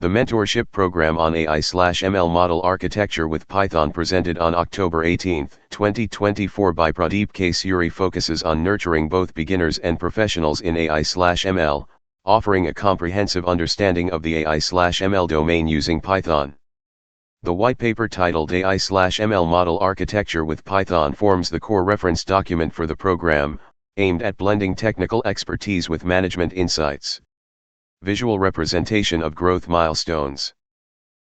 The Mentorship Program on AI/ML Model Architecture with Python presented on October 18, 2024 by Pradeep K. Suri focuses on nurturing both beginners and professionals in AI/ML, offering a comprehensive understanding of the AI/ML domain using Python. The whitepaper titled AI/ML Model Architecture with Python forms the core reference document for the program, aimed at blending technical expertise with management insights. Visual representation of growth milestones.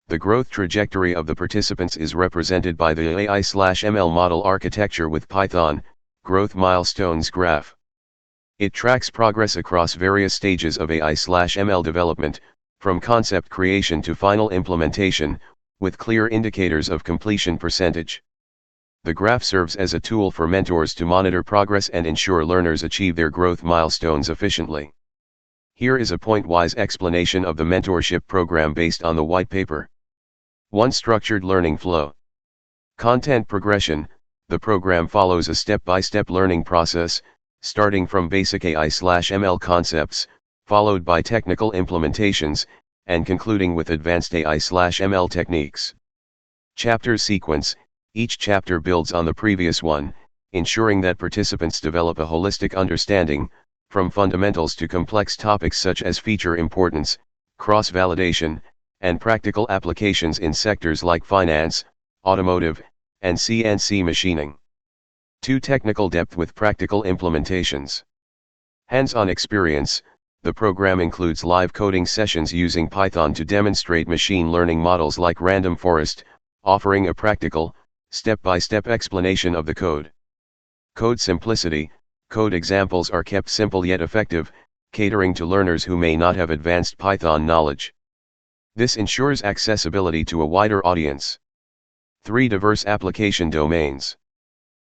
The growth trajectory of the participants is represented by the AI/ML Model Architecture with Python growth milestones graph. It tracks progress across various stages of AI/ML development, from concept creation to final implementation, with clear indicators of completion percentage. The graph serves as a tool for mentors to monitor progress and ensure learners achieve their growth milestones efficiently. Here is a point-wise explanation of the mentorship program based on the white paper. 1. Structured learning flow. Content progression. The program follows a step-by-step learning process, starting from basic AI/ML concepts, followed by technical implementations, and concluding with advanced AI/ML techniques. Chapter sequence. Each chapter builds on the previous one, ensuring that participants develop a holistic understanding, from fundamentals to complex topics such as feature importance, cross-validation, and practical applications in sectors like finance, automotive, and CNC machining. 2. Technical depth with practical implementations. Hands-on experience. The program includes live coding sessions using Python to demonstrate machine learning models like random forest, offering a practical, step-by-step explanation of the code. Code simplicity. Code examples are kept simple yet effective, catering to learners who may not have advanced Python knowledge. This ensures accessibility to a wider audience. 3. Diverse application domains.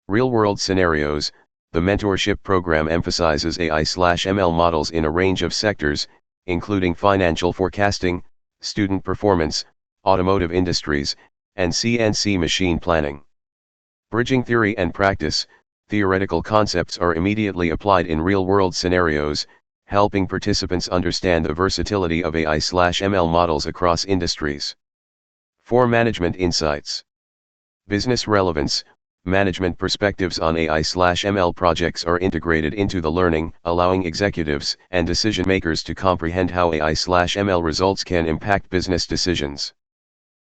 Real-world scenarios. The mentorship program emphasizes AI/ML models in a range of sectors, including financial forecasting, student performance, automotive industries, and CNC machine planning. Bridging theory and practice. Theoretical concepts are immediately applied in real-world scenarios, helping participants understand the versatility of AI/ML models across industries. 4. Management insights. Business relevance. Management perspectives on AI/ML projects are integrated into the learning, allowing executives and decision-makers to comprehend how AI/ML results can impact business decisions.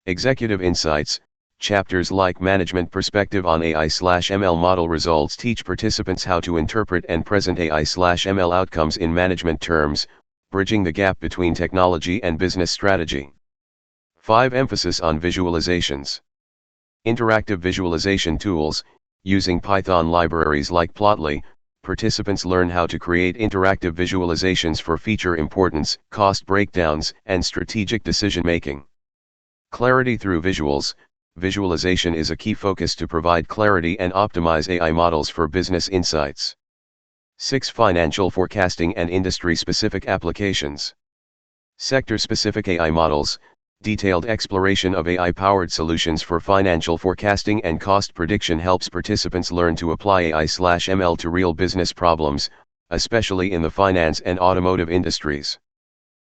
Executive insights. Chapters like Management Perspective on AI/ML Model Results teach participants how to interpret and present AI/ML outcomes in management terms, bridging the gap between technology and business strategy. 5. Emphasis on visualizations. Interactive visualization tools. Using Python libraries like Plotly, participants learn how to create interactive visualizations for feature importance, cost breakdowns, and strategic decision-making. Clarity through visuals. Visualization is a key focus to provide clarity and optimize AI models for business insights. 6. Financial forecasting and industry-specific applications. Sector-specific AI models. Detailed exploration of AI-powered solutions for financial forecasting and cost prediction helps participants learn to apply AI/ML to real business problems, especially in the finance and automotive industries.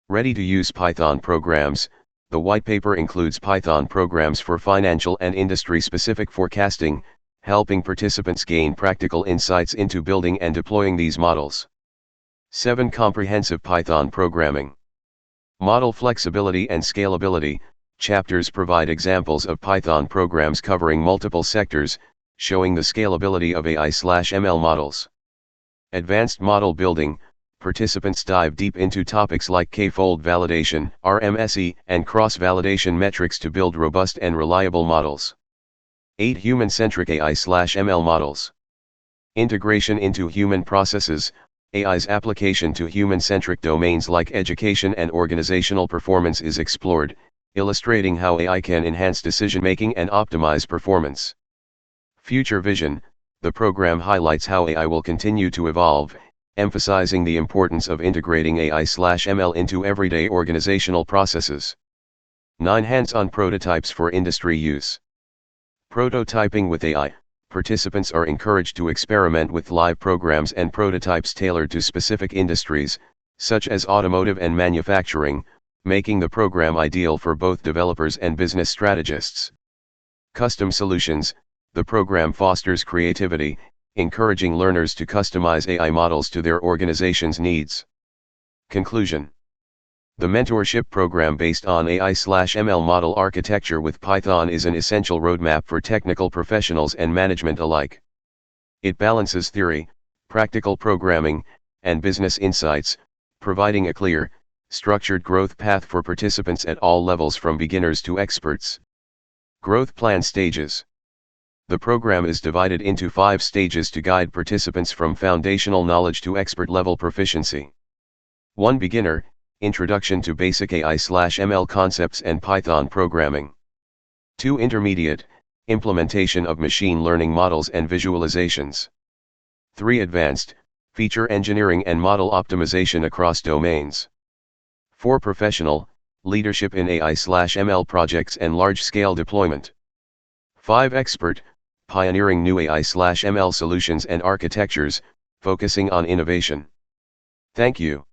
Ready-to-use Python programs. The whitepaper includes Python programs for financial and industry-specific forecasting, helping participants gain practical insights into building and deploying these models. 7. Comprehensive Python programming. Model flexibility and scalability. Chapters provide examples of Python programs covering multiple sectors, showing the scalability of AI/ML models. Advanced model building. Participants dive deep into topics like k-fold validation, RMSE, and cross-validation metrics to build robust and reliable models. 8. Human-centric AI/ML models. Integration into human processes. AI's application to human-centric domains like education and organizational performance is explored, illustrating how AI can enhance decision-making and optimize performance. Future vision. The program highlights how AI will continue to evolve, emphasizing the importance of integrating AI/ML into everyday organizational processes. 9. Hands-on prototypes for industry use. Prototyping with AI. Participants are encouraged to experiment with live programs and prototypes tailored to specific industries, such as automotive and manufacturing, making the program ideal for both developers and business strategists. Custom solutions, the program fosters creativity, encouraging learners to customize AI models to their organization's needs. Conclusion. The mentorship program based on AI/ML model architecture with Python is an essential roadmap for technical professionals and management alike. It balances theory, practical programming, and business insights, providing a clear, structured growth path for participants at all levels from beginners to experts. Growth plan stages. The program is divided into 5 stages to guide participants from foundational knowledge to expert-level proficiency. 1. Beginner, introduction to basic AI/ML concepts and Python programming. 2. Intermediate, implementation of machine learning models and visualizations. 3. Advanced, feature engineering and model optimization across domains. 4. Professional, leadership in AI/ML projects and large-scale deployment. 5. Expert, pioneering new AI/ML solutions and architectures, focusing on innovation. Thank you.